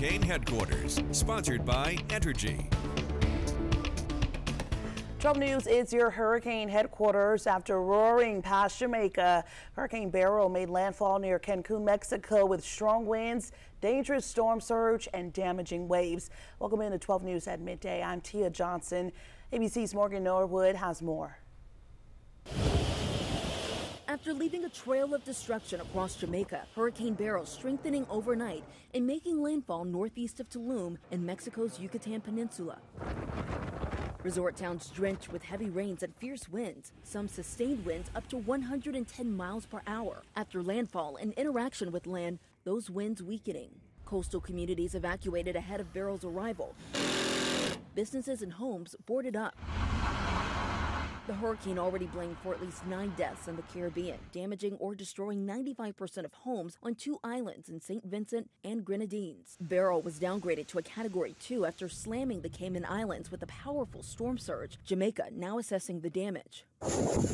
Hurricane Headquarters, sponsored by Entergy. 12 News is your hurricane headquarters. After roaring past Jamaica, Hurricane Beryl made landfall near Cancun, Mexico with strong winds, dangerous storm surge, and damaging waves. Welcome into 12 News at midday. I'm Tia Johnson. ABC's Morgan Norwood has more. After leaving a trail of destruction across Jamaica, Hurricane Beryl strengthening overnight and making landfall northeast of Tulum in Mexico's Yucatan Peninsula. Resort towns drenched with heavy rains and fierce winds, some sustained winds up to 110 miles per hour. After landfall and interaction with land, those winds weakening. Coastal communities evacuated ahead of Beryl's arrival. Businesses and homes boarded up. The hurricane already blamed for at least 9 deaths in the Caribbean, damaging or destroying 95% of homes on 2 islands in St. Vincent and Grenadines. Beryl was downgraded to a Category 2 after slamming the Cayman Islands with a powerful storm surge. Jamaica now assessing the damage.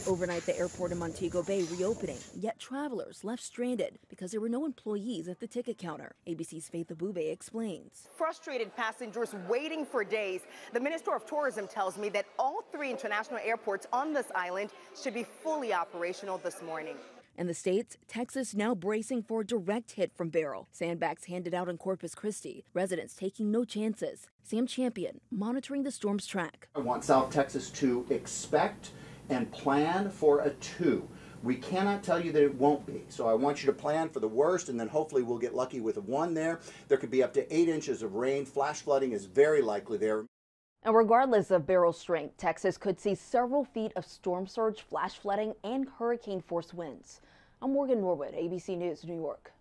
Overnight, the airport in Montego Bay reopening, yet travelers left stranded because there were no employees at the ticket counter. ABC's Faith Abube explains. Frustrated passengers waiting for days. The Minister of Tourism tells me that all 3 international airports on this island should be fully operational this morning. In the States, Texas now bracing for a direct hit from Beryl. Sandbags handed out in Corpus Christi. Residents taking no chances. Sam Champion monitoring the storm's track. I want South Texas to expect and plan for a 2. We cannot tell you that it won't be. So I want you to plan for the worst, and then hopefully we'll get lucky with a 1 there. There could be up to 8 inches of rain. Flash flooding is very likely there. And regardless of Beryl's strength, Texas could see several feet of storm surge, flash flooding, and hurricane force winds. I'm Morgan Norwood, ABC News, New York.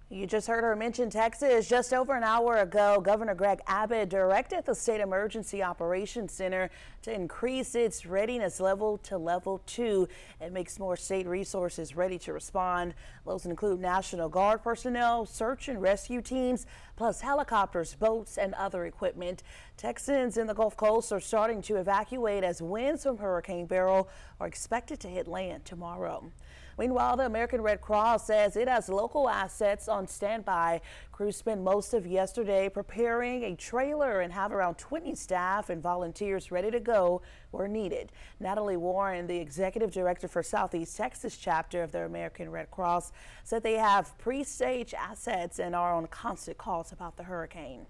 You just heard her mention Texas. Just over an hour ago, Governor Greg Abbott directed the State Emergency Operations Center to increase its readiness level to level 2. It makes more state resources ready to respond. Those include National Guard personnel, search and rescue teams, plus helicopters, boats, and other equipment. Texans in the Gulf Coast are starting to evacuate as winds from Hurricane Beryl are expected to hit land tomorrow. Meanwhile, the American Red Cross says it has local assets on standby. Crews spent most of yesterday preparing a trailer and have around 20 staff and volunteers ready to go where needed. Natalie Warren, the executive director for Southeast Texas chapter of the American Red Cross, said they have pre-stage assets and are on constant calls about the hurricane.